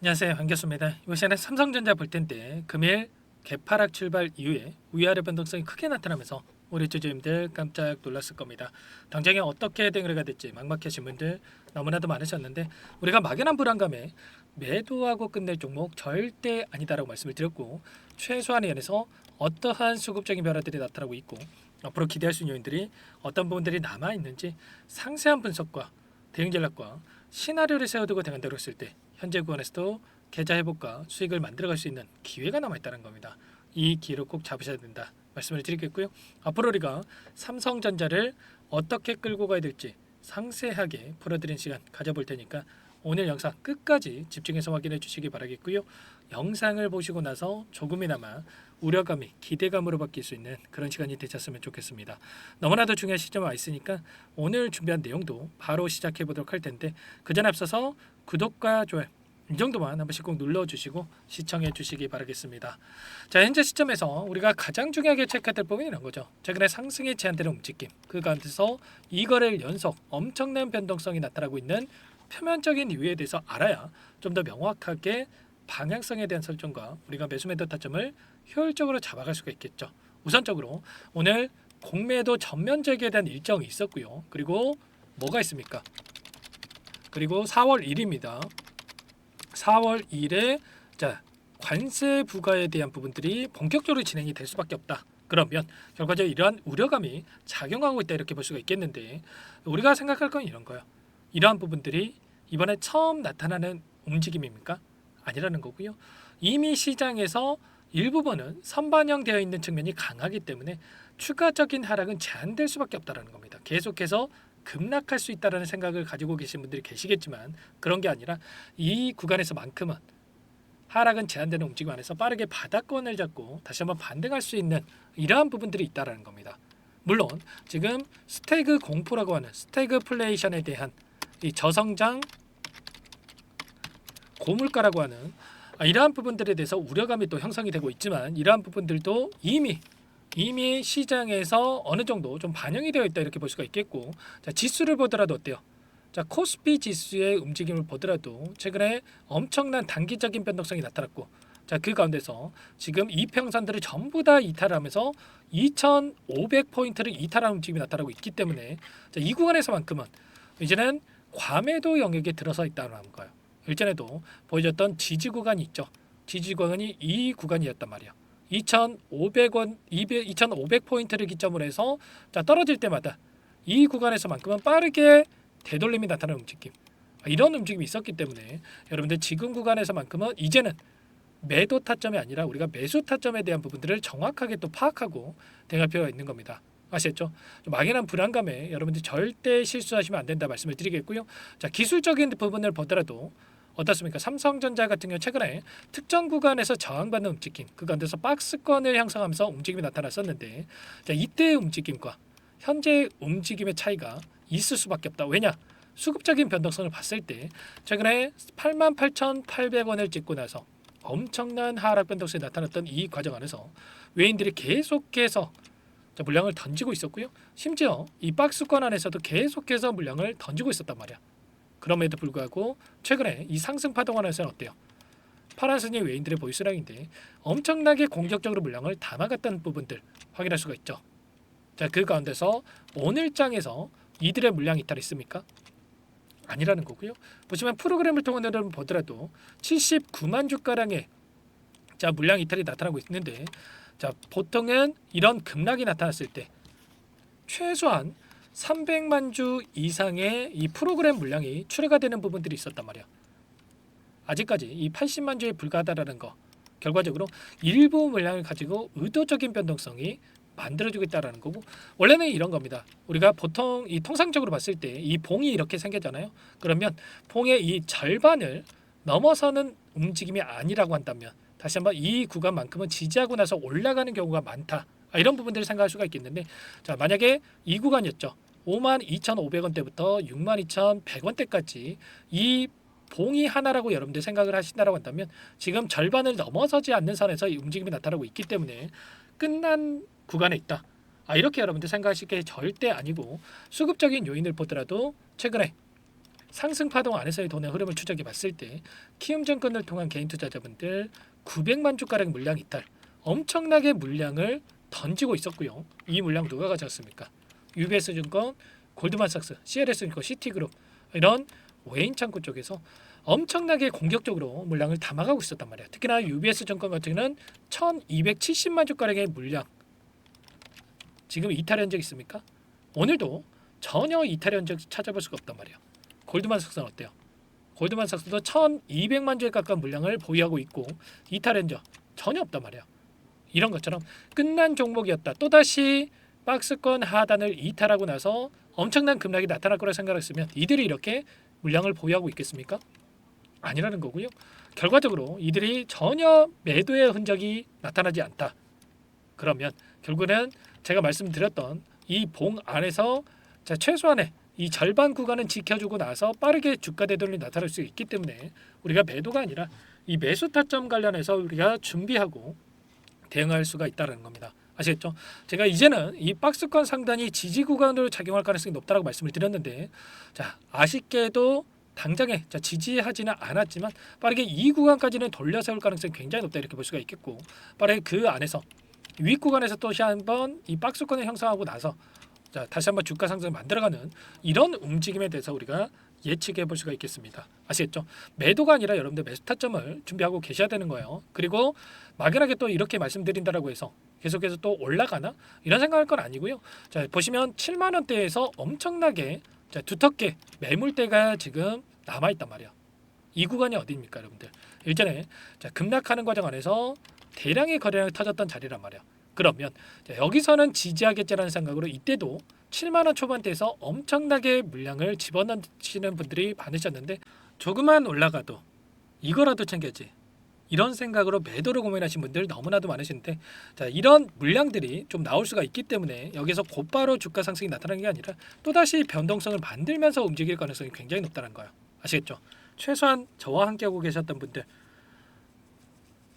안녕하세요, 반갑습니다. 이번 시간에 삼성전자 볼 텐데 금일 개파락 출발 이후에 위아래 변동성이 크게 나타나면서 우리 주주님들 깜짝 놀랐을 겁니다. 당장에 어떻게 대응을 될지 막막하신 분들 너무나도 많으셨는데 우리가 막연한 불안감에 매도하고 끝낼 종목 절대 아니다라고 말씀을 드렸고 최소한의 연에서 어떠한 수급적인 변화들이 나타나고 있고 앞으로 기대할 수 있는 요인들이 어떤 부분들이 남아 있는지 상세한 분석과 대응 전략과 시나리오를 세워두고 대응한다고 했을 때 현재 구간에서도 계좌 회복과 수익을 만들어갈 수 있는 기회가 남아 있다는 겁니다. 이 기회를 꼭 잡으셔야 된다 말씀을 드리겠고요. 앞으로 우리가 삼성전자를 어떻게 끌고 가야 될지 상세하게 풀어드리는 시간 가져볼 테니까 오늘 영상 끝까지 집중해서 확인해 주시기 바라겠고요. 영상을 보시고 나서 조금이나마 우려감이 기대감으로 바뀔 수 있는 그런 시간이 되셨으면 좋겠습니다. 너무나도 중요한 시점에 와 있으니까 오늘 준비한 내용도 바로 시작해 보도록 할 텐데 그 전 앞서서 구독과 좋아요 이 정도만 한 번씩 꼭 눌러주시고 시청해 주시기 바라겠습니다. 자, 현재 시점에서 우리가 가장 중요하게 체크해야 될 부분이 이런 거죠. 최근에 상승에 제한되는 움직임, 그 가운데서 이거래일 연속 엄청난 변동성이 나타나고 있는 표면적인 이유에 대해서 알아야 좀 더 명확하게 방향성에 대한 설정과 우리가 매수 매도 타점을 효율적으로 잡아갈 수가 있겠죠. 우선적으로 오늘 공매도 전면 재개에 대한 일정이 있었고요. 그리고 뭐가 있습니까? 그리고 4월 1일입니다. 4월 1일에 자 관세 부과에 대한 부분들이 본격적으로 진행이 될 수밖에 없다. 그러면 결과적으로 이러한 우려감이 작용하고 있다 이렇게 볼 수가 있겠는데 우리가 생각할 건 이런 거예요. 이러한 부분들이 이번에 처음 나타나는 움직임입니까? 아니라는 거고요. 이미 시장에서 일부분은 선반영되어 있는 측면이 강하기 때문에 추가적인 하락은 제한될 수밖에 없다는 겁니다. 계속해서 급락할 수 있다는 생각을 가지고 계신 분들이 계시겠지만 그런 게 아니라 이 구간에서만큼은 하락은 제한되는 움직임 안에서 빠르게 바닥권을 잡고 다시 한번 반등할 수 있는 이러한 부분들이 있다라는 겁니다. 물론 지금 스태그 공포라고 하는 스태그플레이션에 대한 이 저성장 고물가라고 하는 이러한 부분들에 대해서 우려감이 또 형성이 되고 있지만 이러한 부분들도 이미 시장에서 어느 정도 좀 반영이 되어 있다 이렇게 볼 수가 있겠고 자, 지수를 보더라도 어때요? 자, 코스피 지수의 움직임을 보더라도 최근에 엄청난 단기적인 변동성이 나타났고 자, 그 가운데서 지금 이평선들을 전부 다 이탈하면서 2,500포인트를 이탈하는 움직임이 나타나고 있기 때문에 자, 이 구간에서만큼은 이제는 과매도 영역에 들어서 있다는 거예요. 일전에도 보여줬던 지지 구간이 있죠. 지지 구간이 이 구간이었단 말이에요. 2,500원, 2,500포인트를 기점으로 해서 자, 떨어질 때마다 이 구간에서만큼은 빠르게 되돌림이 나타나는 움직임. 이런 움직임이 있었기 때문에 여러분들 지금 구간에서만큼은 이제는 매도 타점이 아니라 우리가 매수 타점에 대한 부분들을 정확하게 또 파악하고 대응할 필요가 있는 겁니다. 아시겠죠? 막연한 불안감에 여러분들 절대 실수하시면 안 된다 말씀을 드리겠고요. 자, 기술적인 부분을 보더라도 어떻습니까? 삼성전자 같은 경우 최근에 특정 구간에서 저항받는 움직임, 그 가운데서 박스권을 형성하면서 움직임이 나타났었는데 자, 이때의 움직임과 현재의 움직임의 차이가 있을 수밖에 없다. 왜냐? 수급적인 변동성을 봤을 때 최근에 88,800원을 찍고 나서 엄청난 하락 변동성이 나타났던 이 과정 안에서 외인들이 계속해서 물량을 던지고 있었고요. 심지어 이 박스권 안에서도 계속해서 물량을 던지고 있었단 말이야. 그럼에도 불구하고 최근에 이 상승 파동 안에서는 어때요? 파란선이 외인들의 보이스랑인데 엄청나게 공격적으로 물량을 담아갔다는 부분들 확인할 수가 있죠. 자, 그 가운데서 오늘 장에서 이들의 물량 이탈이 있습니까? 아니라는 거고요. 보시면 프로그램을 통해 보더라도 79만 주가량의 자, 물량 이탈이 나타나고 있는데 자, 보통은 이런 급락이 나타났을 때 최소한 300만 주 이상의 이 프로그램 물량이 출회가 되는 부분들이 있었단 말이야. 아직까지 이 80만 주에 불과하다라는 거 결과적으로 일부 물량을 가지고 의도적인 변동성이 만들어지고 있다라는 거고 원래는 이런 겁니다. 우리가 보통 이 통상적으로 봤을 때 이 봉이 이렇게 생겼잖아요. 그러면 봉의 이 절반을 넘어서는 움직임이 아니라고 한다면 다시 한번 이 구간만큼은 지지하고 나서 올라가는 경우가 많다. 이런 부분들을 생각할 수가 있겠는데 자, 만약에 이 구간이었죠. 52,500원대부터 62,100원대까지 이 봉이 하나라고 여러분들 생각을 하신다라고 한다면 지금 절반을 넘어서지 않는 선에서 이 움직임이 나타나고 있기 때문에 끝난 구간에 있다. 이렇게 여러분들 생각하실 게 절대 아니고 수급적인 요인을 보더라도 최근에 상승 파동 안에서의 돈의 흐름을 추적해 봤을 때 키움증권을 통한 개인 투자자분들 900만 주가량 물량 이탈, 엄청나게 물량을 던지고 있었고요. 이 물량 누가 가져왔습니까? UBS 증권, 골드만삭스, CLS 증권, 시티그룹 이런 외인 창구 쪽에서 엄청나게 공격적으로 물량을 담아가고 있었단 말이야. 특히나 UBS 증권 같은 경우는 1270만 주가량의 물량 지금 이탈 현적 있습니까? 오늘도 전혀 이탈 현적 찾아볼 수가 없단 말이야. 골드만삭스는 어때요? 골드만삭스도 1200만 주에 가까운 물량을 보유하고 있고 이탈 현적 전혀 없단 말이야. 이런 것처럼 끝난 종목이었다. 또다시 박스권 하단을 이탈하고 나서 엄청난 급락이 나타날 거라 생각했으면 이들이 이렇게 물량을 보유하고 있겠습니까? 아니라는 거고요. 결과적으로 이들이 전혀 매도의 흔적이 나타나지 않다. 그러면 결국은 제가 말씀드렸던 이 봉 안에서 최소한의 이 절반 구간은 지켜주고 나서 빠르게 주가 되돌림이 나타날 수 있기 때문에 우리가 매도가 아니라 이 매수 타점 관련해서 우리가 준비하고 대응할 수가 있다는 겁니다. 아시겠죠? 제가 이제는 이 박스권 상단이 지지 구간으로 작용할 가능성이 높다고 말씀을 드렸는데, 자 아쉽게도 당장에 지지하지는 않았지만 빠르게 이 구간까지는 돌려세울 가능성이 굉장히 높다 이렇게 볼 수가 있겠고, 빠르게 그 안에서 위 구간에서 또 한번 이 박스권을 형성하고 나서 다시 한번 주가 상승을 만들어가는 이런 움직임에 대해서 우리가 예측해 볼 수가 있겠습니다. 아시겠죠? 매도가 아니라 여러분들 매수 타점을 준비하고 계셔야 되는 거예요. 그리고 막연하게 또 이렇게 말씀드린다라고 해서 계속해서 또 올라가나 이런 생각할 건 아니고요. 자 보시면 7만 원대에서 엄청나게 두텁게 매물대가 지금 남아 있단 말이야. 이 구간이 어디입니까, 여러분들? 일전에 급락하는 과정 안에서 대량의 거래량이 터졌던 자리란 말이야. 그러면 여기서는 지지하겠지라는 생각으로 이때도 7만 원 초반대에서 엄청나게 물량을 집어넣으시는 분들이 많으셨는데, 조금만 올라가도 이거라도 챙겨야지 이런 생각으로 매도를 고민하신 분들 너무나도 많으신데, 이런 물량들이 좀 나올 수가 있기 때문에 여기서 곧바로 주가 상승이 나타나는 게 아니라 또다시 변동성을 만들면서 움직일 가능성이 굉장히 높다는 거예요. 아시겠죠? 최소한 저와 함께하고 계셨던 분들,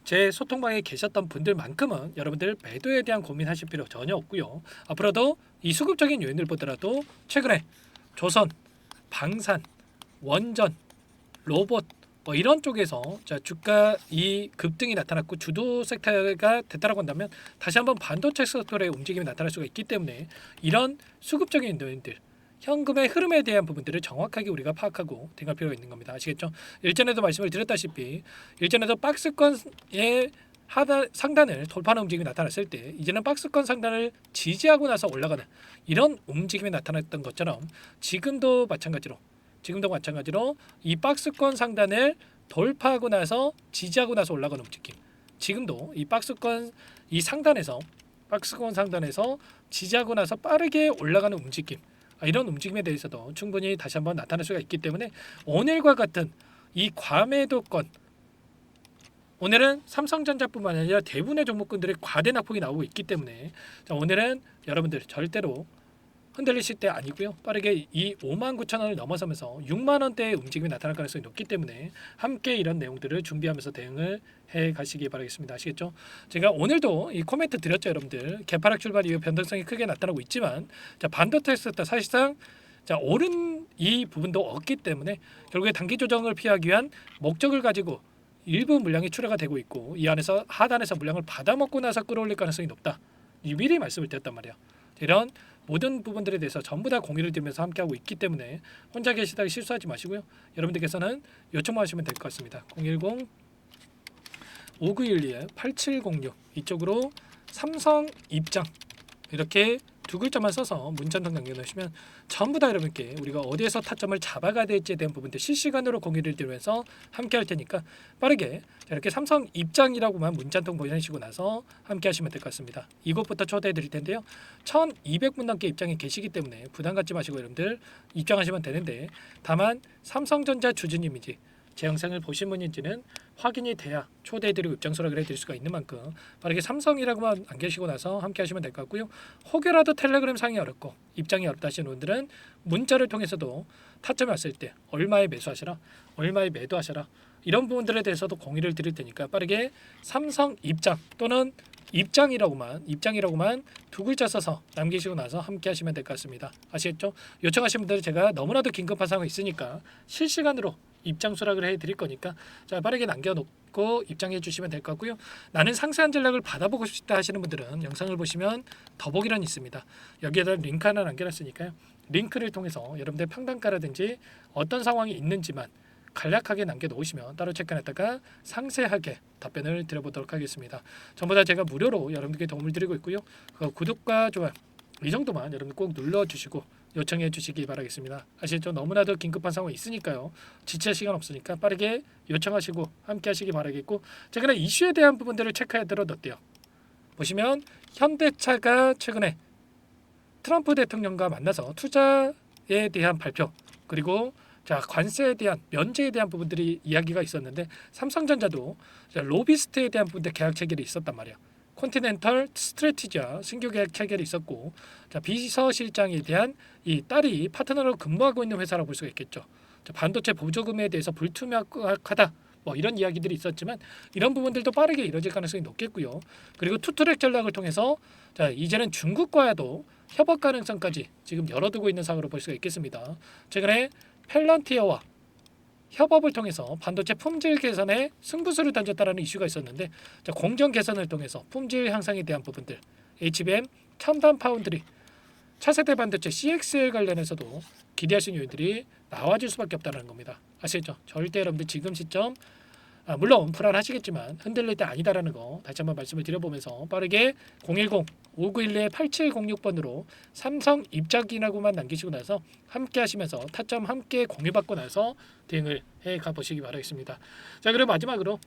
제 소통방에 계셨던 분들만큼은 여러분들 매도에 대한 고민하실 필요 전혀 없고요. 앞으로도 이 수급적인 요인을 보더라도 최근에 조선, 방산, 원전, 로봇 이런 쪽에서 주가 이 급등이 나타났고 주도 섹터가 됐다라고 한다면 다시 한번 반도체 섹터의 움직임이 나타날 수가 있기 때문에 이런 수급적인 요인들, 현금의 흐름에 대한 부분들을 정확하게 우리가 파악하고 대응할 필요가 있는 겁니다. 아시겠죠? 일전에도 말씀을 드렸다시피 일전에도 박스권의 상단을 돌파하는 움직임이 나타났을 때 이제는 박스권 상단을 지지하고 나서 올라가는 이런 움직임이 나타났던 것처럼 지금도 마찬가지로 이 박스권 상단을 돌파하고 나서 지지하고 나서 올라가는 움직임, 지금도 이 박스권 상단에서 지지하고 나서 빠르게 올라가는 움직임, 이런 움직임에 대해서도 충분히 다시 한번 나타날 수가 있기 때문에 오늘과 같은 이 과매도권, 오늘은 삼성전자뿐만 아니라 대부분의 종목군들의 과대 낙폭이 나오고 있기 때문에 오늘은 여러분들 절대로 흔들리실 때 아니고요. 빠르게 이 59,000원을 넘어서면서 6만 원대의 움직임이 나타날 가능성이 높기 때문에 함께 이런 내용들을 준비하면서 대응을 해 가시기 바라겠습니다. 아시겠죠? 제가 오늘도 이 코멘트 드렸죠, 여러분들. 개파락 출발 이후 변동성이 크게 나타나고 있지만 반도체 섹터 사실상 오른 이 부분도 없기 때문에 결국에 단기 조정을 피하기 위한 목적을 가지고 일부 물량이 출하가 되고 있고, 이 안에서 하단에서 물량을 받아먹고 나서 끌어올릴 가능성이 높다. 미리 말씀을 드렸단 말이야. 이런 모든 부분들에 대해서 전부 다 공유를 드리면서 함께하고 있기 때문에 혼자 계시다가 실수하지 마시고요. 여러분들께서는 요청만 하시면 될 것 같습니다. 010-5912-8706 이쪽으로 삼성 입장 이렇게 두 글자만 써서 문자로 남겨놓으시면 전부 다 여러분께 우리가 어디에서 타점을 잡아가야 될지에 대한 부분들 실시간으로 공유를 드리면서 함께 할 테니까 빠르게 이렇게 삼성 입장이라고만 문자 한 통 보내시고 나서 함께 하시면 될 것 같습니다. 이곳부터 초대해 드릴 텐데요. 1200분 넘게 입장이 계시기 때문에 부담 갖지 마시고 여러분들 입장하시면 되는데, 다만 삼성전자 주주님이지 제 영상을 보신 분인지는 확인이 돼야 초대해드리고 입장 수락을 해드릴 수가 있는 만큼 빠르게 삼성이라고만 안 계시고 나서 함께 하시면 될 것 같고요. 혹여라도 텔레그램 상이 어렵고 입장이 어렵다 하시는 분들은 문자를 통해서도 타점이 왔을 때 얼마에 매수하시라, 얼마에 매도하시라 이런 부분들에 대해서도 공유를 드릴 테니까 빠르게 삼성 입장 또는 입장이라고만 두 글자 써서 남기시고 나서 함께 하시면 될 것 같습니다. 아시겠죠? 요청하신 분들 제가 너무나도 긴급한 상황이 있으니까 실시간으로 입장 수락을 해드릴 거니까 자 빠르게 남겨놓고 입장해 주시면 될 것 같고요. 나는 상세한 전략을 받아보고 싶다 하시는 분들은 영상을 보시면 더보기란이 있습니다. 여기에다 링크 하나 남겨놨으니까요. 링크를 통해서 여러분들 평단가라든지 어떤 상황이 있는지만 간략하게 남겨놓으시면 따로 체크해놨다가 상세하게 답변을 드려보도록 하겠습니다. 전부 다 제가 무료로 여러분들께 도움을 드리고 있고요. 구독과 좋아요 이 정도만 여러분 꼭 눌러주시고 요청해 주시기 바라겠습니다. 아시죠? 너무나도 긴급한 상황이 있으니까요. 지체할 시간 없으니까 빠르게 요청하시고 함께 하시기 바라겠고 최근에 이슈에 대한 부분들을 체크해드려 놨대요. 보시면 현대차가 최근에 트럼프 대통령과 만나서 투자에 대한 발표 그리고 자 관세에 대한 면제에 대한 부분들이 이야기가 있었는데 삼성전자도 로비스트에 대한 부분들 계약 체결이 있었단 말이야. 컨티넨털 스트래티지와 신규 계약 체결이 있었고 자 비서실장에 대한 이 딸이 파트너로 근무하고 있는 회사라고 볼 수가 있겠죠. 자, 반도체 보조금에 대해서 불투명하다 뭐 이런 이야기들이 있었지만 이런 부분들도 빠르게 이루어질 가능성이 높겠고요. 그리고 투트랙 전략을 통해서 자 이제는 중국과도 협업 가능성까지 지금 열어두고 있는 상황으로 볼 수가 있겠습니다. 최근에 펠런티어와 협업을 통해서 반도체 품질 개선에 승부수를 던졌다라는 이슈가 있었는데 자, 공정 개선을 통해서 품질 향상에 대한 부분들 HBM, 첨단 파운드리, 차세대 반도체 CXL 관련해서도 기대할 수 있는 요인들이 나와줄 수밖에 없다는 겁니다. 아시겠죠? 절대 여러분들 지금 시점 물론 불안하시겠지만 흔들릴 때 아니다라는 거 다시 한번 말씀을 드려보면서 빠르게 010-5911-8706번으로 삼성 입장이라고만 남기시고 나서 함께 하시면서 타점 함께 공유받고 나서 대응을 해 가보시기 바라겠습니다. 자 그리고 마지막으로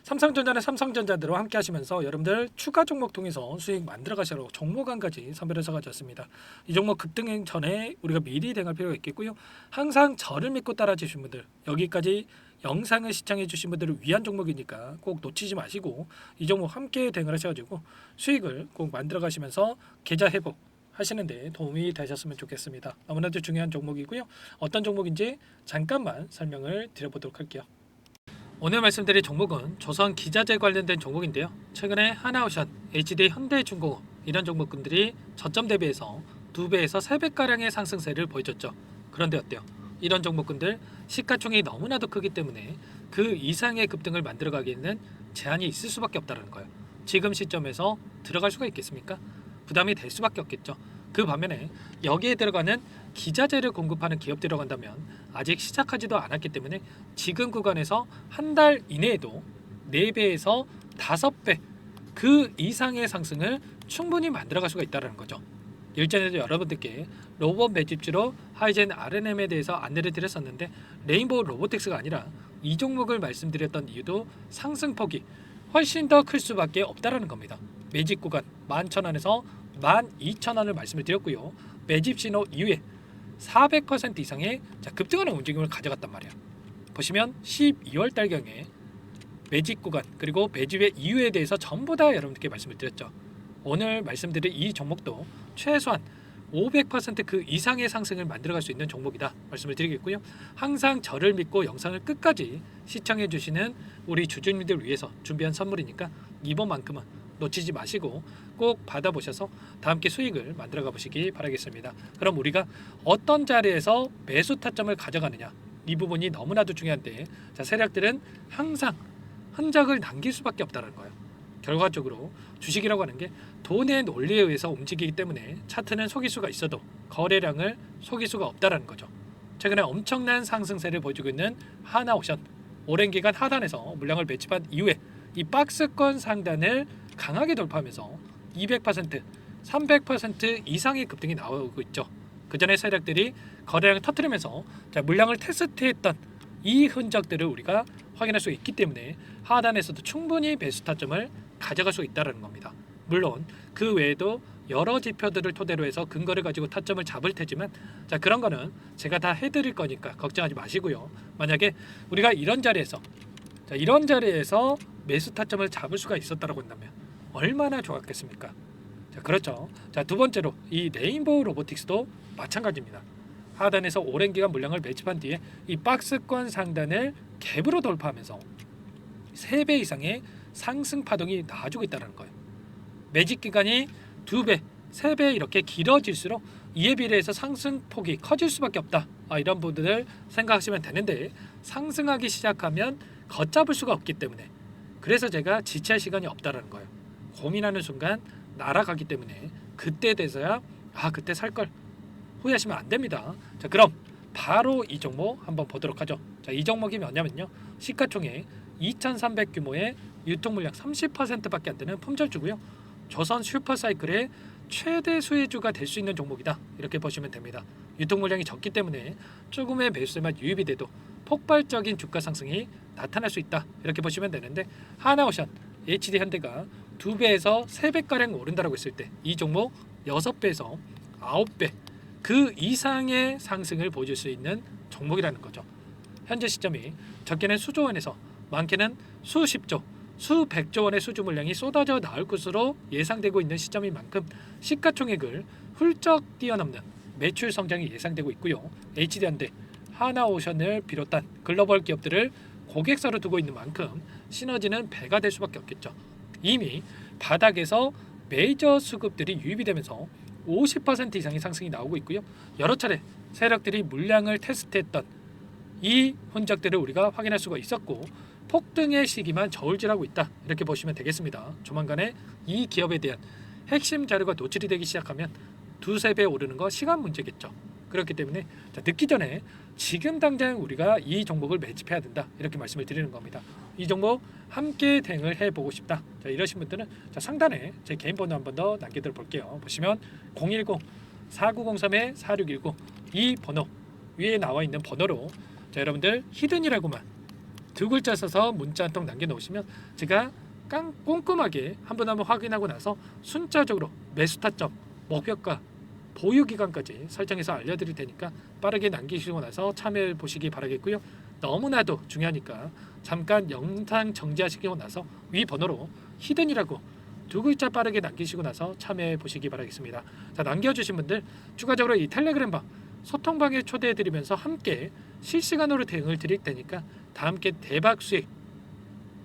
삼성전자는 삼성전자대로 함께 하시면서 여러분들 추가 종목 통해서 수익 만들어 가시도록 종목 한 가지 선별해서 가져왔습니다. 이 종목 급등 전에 우리가 미리 대응할 필요가 있겠고요. 항상 저를 믿고 따라 주신 분들 여기까지 영상을 시청해 주신 분들을 위한 종목이니까 꼭 놓치지 마시고 이 종목 함께 대응을 하셔가지고 수익을 꼭 만들어 가시면서 계좌 회복 하시는데 도움이 되셨으면 좋겠습니다. 너무나도 중요한 종목이고요. 어떤 종목인지 잠깐만 설명을 드려보도록 할게요. 오늘 말씀드릴 종목은 조선 기자재 관련된 종목인데요. 최근에 하나오션, HD 현대중공업 이런 종목군들이 저점 대비해서 2배에서 3배가량의 상승세를 보여줬죠. 그런데 어때요? 이런 종목군들 시가총액이 너무나도 크기 때문에 그 이상의 급등을 만들어가기에는 제한이 있을 수밖에 없다는 거예요. 지금 시점에서 들어갈 수가 있겠습니까? 부담이 될 수밖에 없겠죠. 그 반면에 여기에 들어가는 기자재를 공급하는 기업 들어간다면 아직 시작하지도 않았기 때문에 지금 구간에서 한 달 이내에도 4배에서 5배 그 이상의 상승을 충분히 만들어갈 수가 있다는 거죠. 일전에도 여러분들께 로봇 매집주로 하이젠 RNM에 대해서 안내를 드렸었는데 레인보우 로보틱스가 아니라 이 종목을 말씀드렸던 이유도 상승폭이 훨씬 더 클 수밖에 없다라는 겁니다. 매집 구간 11,000원에서 12,000원을 말씀을 드렸고요. 매집 신호 이후에 400% 이상의 급등하는 움직임을 가져갔단 말이에요. 보시면 12월 달경에 매집 구간 그리고 매집의 이유에 대해서 전부 다 여러분들께 말씀을 드렸죠. 오늘 말씀드린 이 종목도 최소한 500%그 이상의 상승을 만들어갈 수 있는 종목이다 말씀을 드리겠고요. 항상 저를 믿고 영상을 끝까지 시청해 주시는 우리 주주님들 위해서 준비한 선물이니까 이번만큼은 놓치지 마시고 꼭 받아보셔서 다 함께 수익을 만들어가 보시기 바라겠습니다. 그럼 우리가 어떤 자리에서 매수 타점을 가져가느냐 이 부분이 너무나도 중요한데 자, 세력들은 항상 흔적을 남길 수밖에 없다는 거예요. 결과적으로 주식이라고 하는 게 돈의 논리에 의해서 움직이기 때문에 차트는 속일 수가 있어도 거래량을 속일 수가 없다는 거죠. 최근에 엄청난 상승세를 보여주고 있는 하나오션 오랜 기간 하단에서 물량을 매집한 이후에 이 박스권 상단을 강하게 돌파하면서 200%, 300% 이상의 급등이 나오고 있죠. 그 전에 세력들이 거래량을 터뜨리면서 물량을 테스트했던 이 흔적들을 우리가 확인할 수 있기 때문에 하단에서도 충분히 매수 타점을 가져갈 수 있다는 겁니다. 물론 그 외에도 여러 지표들을 토대로 해서 근거를 가지고 타점을 잡을 테지만 그런 거는 제가 다 해드릴 거니까 걱정하지 마시고요. 만약에 우리가 이런 자리에서 매수 타점을 잡을 수가 있었다고 한다면 얼마나 좋았겠습니까? 그렇죠. 두 번째로 이 레인보우 로보틱스도 마찬가지입니다. 하단에서 오랜 기간 물량을 매집한 뒤에 이 박스권 상단을 갭으로 돌파하면서 3배 이상의 상승 파동이 나와주고 있다는 거예요. 매집 기간이 2배, 3배 이렇게 길어질수록 이에 비례해서 상승폭이 커질 수밖에 없다. 이런 부분을 생각하시면 되는데 상승하기 시작하면 걷잡을 수가 없기 때문에 그래서 제가 지체할 시간이 없다라는 거예요. 고민하는 순간 날아가기 때문에 그때 돼서야 그때 살 걸 후회하시면 안 됩니다. 자, 그럼 바로 이 종목 한번 보도록 하죠. 자, 이 종목이 뭐냐면요. 시가총액 2,300 규모의 유통 물량 30%밖에 안 되는 품절주고요. 조선 슈퍼사이클의 최대 수혜주가 될 수 있는 종목이다. 이렇게 보시면 됩니다. 유통 물량이 적기 때문에 조금의 매수세만 유입이 돼도 폭발적인 주가 상승이 나타날 수 있다. 이렇게 보시면 되는데 하나오션, HD현대가 2배에서 3배가량 오른다라고 했을 때 이 종목 6배에서 9배 그 이상의 상승을 보여줄 수 있는 종목이라는 거죠. 현재 시점이 적게는 수조 원에서 많게는 수십조, 수백조 원의 수주 물량이 쏟아져 나올 것으로 예상되고 있는 시점인 만큼 시가총액을 훌쩍 뛰어넘는 매출 성장이 예상되고 있고요. HD현대, 하나오션을 비롯한 글로벌 기업들을 고객사로 두고 있는 만큼 시너지는 배가 될 수밖에 없겠죠. 이미 바닥에서 메이저 수급들이 유입이 되면서 50% 이상의 상승이 나오고 있고요. 여러 차례 세력들이 물량을 테스트했던 이 흔적들을 우리가 확인할 수가 있었고 폭등의 시기만 저울질하고 있다. 이렇게 보시면 되겠습니다. 조만간에 이 기업에 대한 핵심 자료가 노출이 되기 시작하면 2~3배 오르는 거 시간 문제겠죠. 그렇기 때문에 늦기 전에 지금 당장 우리가 이 종목을 매집해야 된다. 이렇게 말씀을 드리는 겁니다. 이 종목 함께 대응을 해보고 싶다. 자, 이러신 분들은 상단에 제 개인 번호 한 번 더 남겨드려 볼게요. 보시면 010-4903-4619 이 번호 위에 나와 있는 번호로 여러분들 히든이라고만 2글자 써서 문자 한 통 남겨놓으시면 제가 꼼꼼하게 한번 확인하고 나서 순차적으로 매수 타점, 목표가, 보유 기간까지 설정해서 알려드릴 테니까 빠르게 남기시고 나서 참여해 보시기 바라겠고요. 너무나도 중요하니까 잠깐 영상 정지하시고 나서 위 번호로 히든이라고 2글자 빠르게 남기시고 나서 참여해 보시기 바라겠습니다. 자, 남겨주신 분들 추가적으로 이 텔레그램방 소통방에 초대해 드리면서 함께 실시간으로 대응을 드릴 테니까 다 함께 대박 수익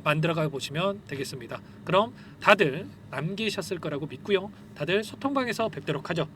만들어가 보시면 되겠습니다. 그럼 다들 남기셨을 거라고 믿고요. 다들 소통방에서 뵙도록 하죠.